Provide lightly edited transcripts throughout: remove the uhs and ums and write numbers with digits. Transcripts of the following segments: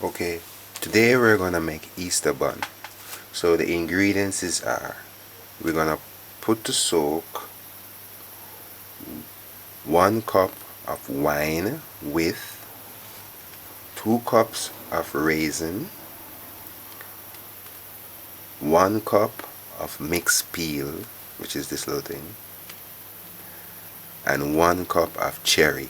Okay, today we're gonna make Easter bun. So the ingredients are we're gonna put to soak 1 cup of wine with 2 cups of raisin, 1 cup of mixed peel, which is this little thing, and 1 cup of cherry.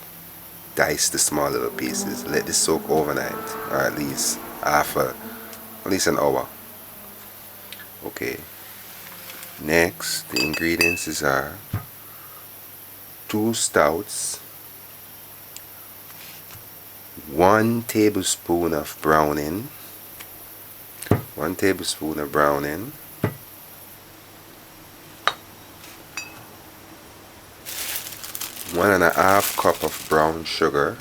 Dice the small little pieces. Let this soak overnight, or at least an hour. Okay. Next, the ingredients are 2 stouts, 1 tablespoon of browning, 1 tablespoon of browning, 1½ cup of brown sugar,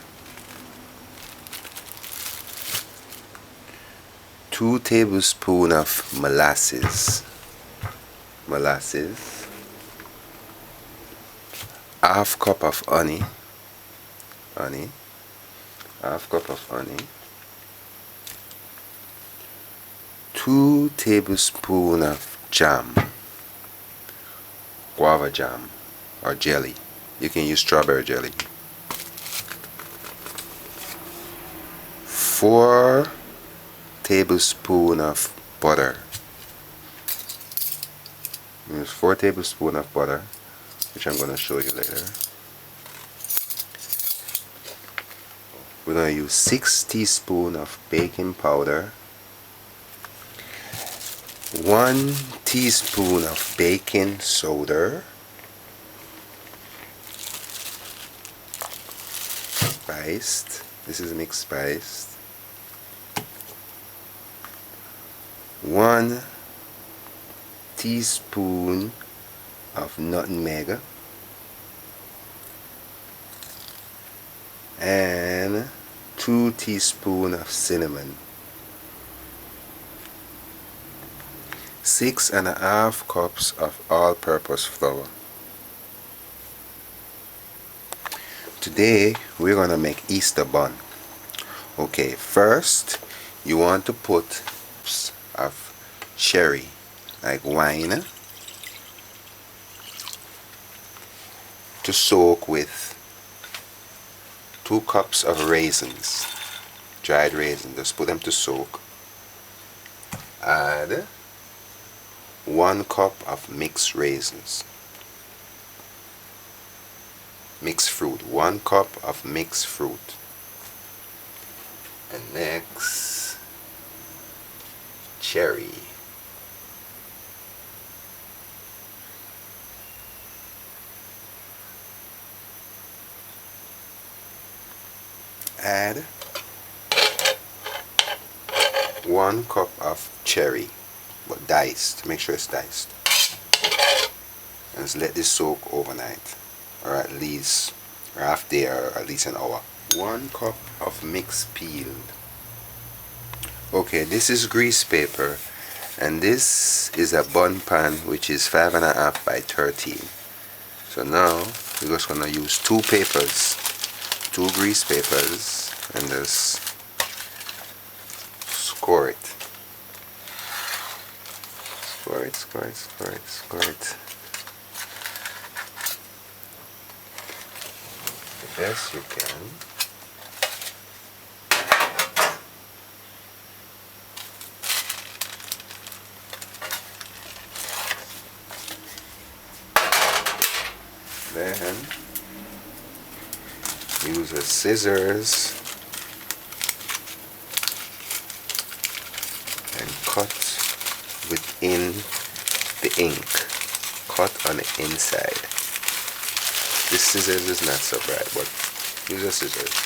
2 tablespoons of molasses, ½ cup of honey, ½ cup of honey, 2 tablespoons of jam, guava jam or jelly. You can use strawberry jelly. 4 tablespoons of butter. Use 4 tablespoons of butter, which I'm going to show you later. We're going to use 6 teaspoons of baking powder, 1 teaspoon of baking soda, spiced. This is mixed spiced. 1 teaspoon of nutmeg, and 2 teaspoons of cinnamon. 6½ cups of all-purpose flour. Today we're gonna make Easter bun. Okay, first you want to put of cherry, like wine, to soak with 2 cups of raisins, dried raisins. Just put them to soak. Add 1 cup of mixed raisins, mixed fruit, 1 cup of mixed fruit. And next, cherry. Add 1 cup of cherry, but diced. Make sure it's diced. And just let this soak overnight, or at least half day, or at least an hour. 1 cup of mixed peel. Okay, this is grease paper, and this is a bun pan which is 5½ by 13. So now we're just gonna use 2 papers, 2 grease papers, and just score it. Score it. The best you can. Then use a scissors and cut within the ink. Cut on the inside. This scissors is not so bright, but use a scissors.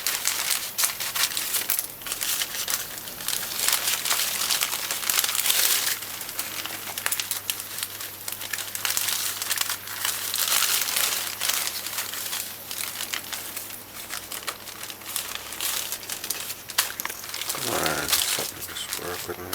Come on, something just work with them.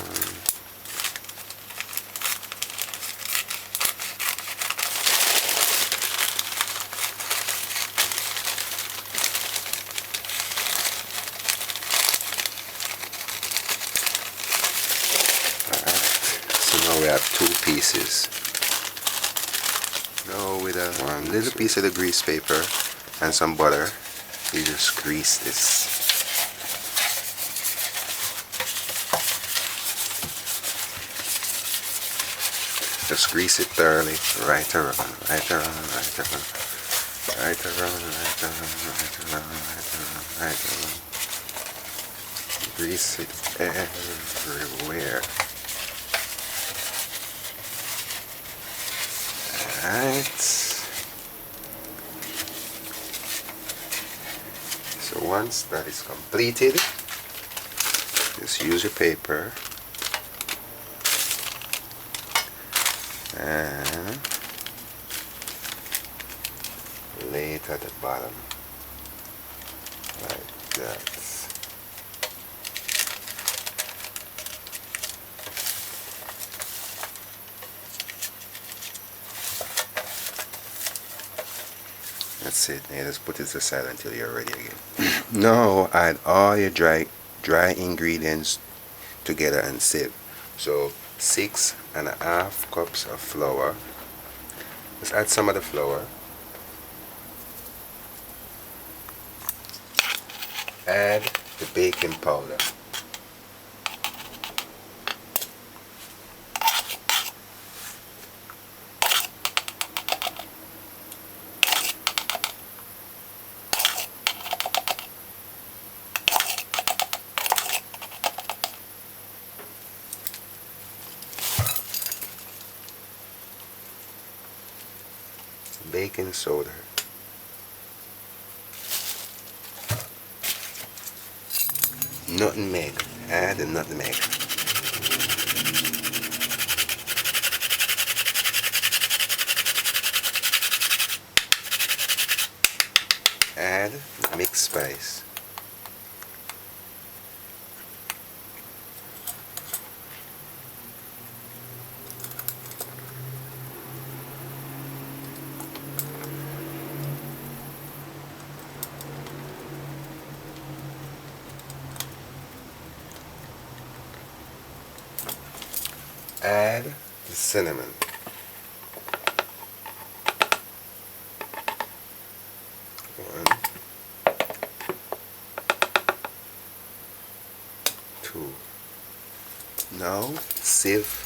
Now we have 2 pieces. Now with one little piece of the grease paper and some butter, you just grease this. Just grease it thoroughly, right around, right around, right around, right around, right around, right around, right around, right around. Grease it everywhere. Alright. So once that is completed, just use your paper and lay it at the bottom like that. That's it. Now just put it aside until you're ready again. Now add all your dry ingredients together and sieve. So 6.5 cups of flour. Let's add some of the flour. Add the baking powder. Baking soda. Nutmeg. Add the nutmeg. Add the mixed spice. Add the cinnamon. One, 2. Now sieve.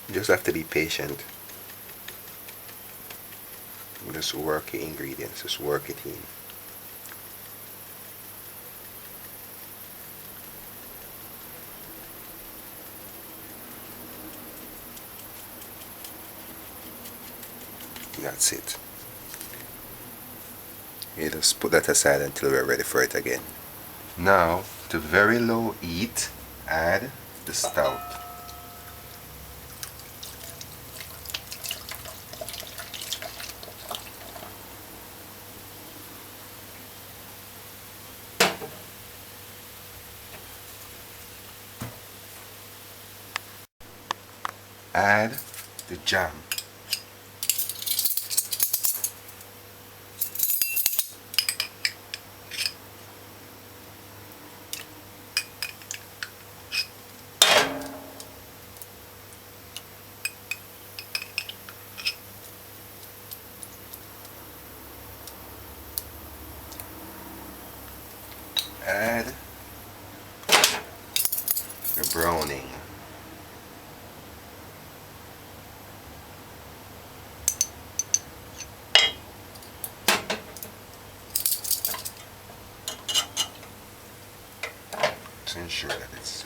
You just have to be patient. Just work your ingredients, just work it in. That's it. You just put that aside until we're ready for it again. Now, to very low heat, add the stout. Add the jam. Add the browning. To ensure that it's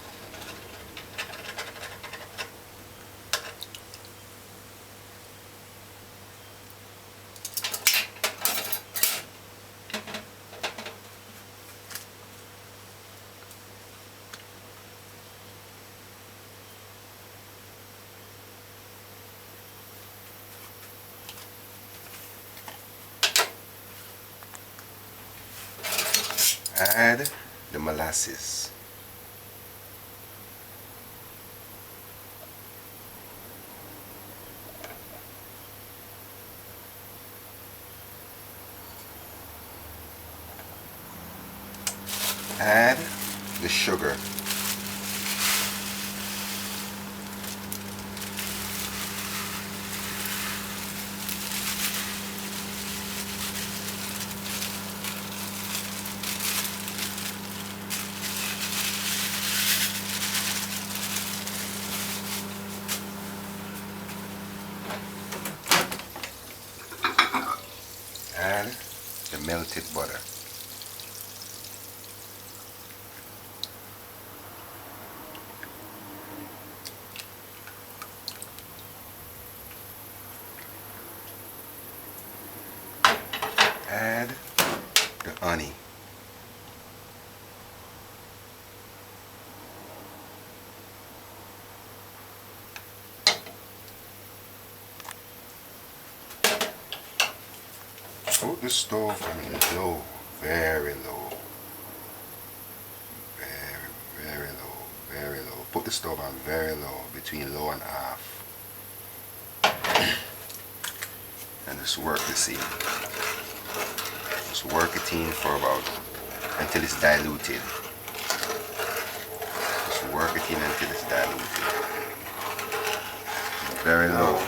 Add the molasses. Add the sugar. Add the melted butter. Add the honey. Put the stove on low, very low. Very low, very low. Put the stove on very low, between low and half. And just work the seed. Just work it in for about, until it's diluted. Just work it in until it's diluted. Very low.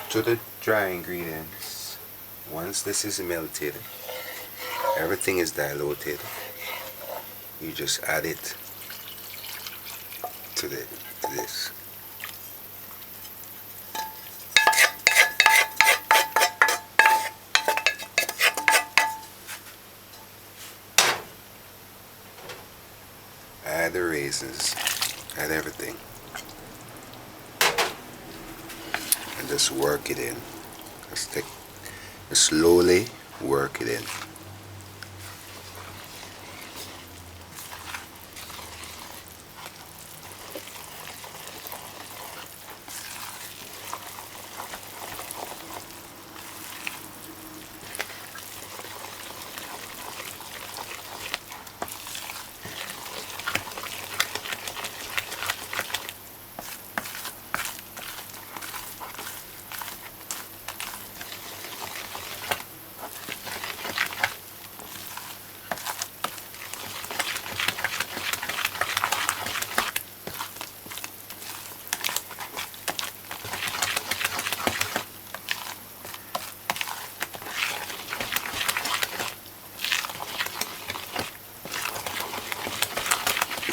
To the dry ingredients, once this is melted, everything is diluted, you just add it to this. Add the raisins, add everything, and just work it in. Just slowly work it in.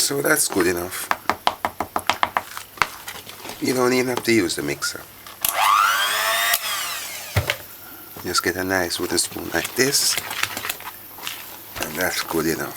So that's good enough. You don't even have to use the mixer. Just get a nice wooden spoon like this, and that's good enough.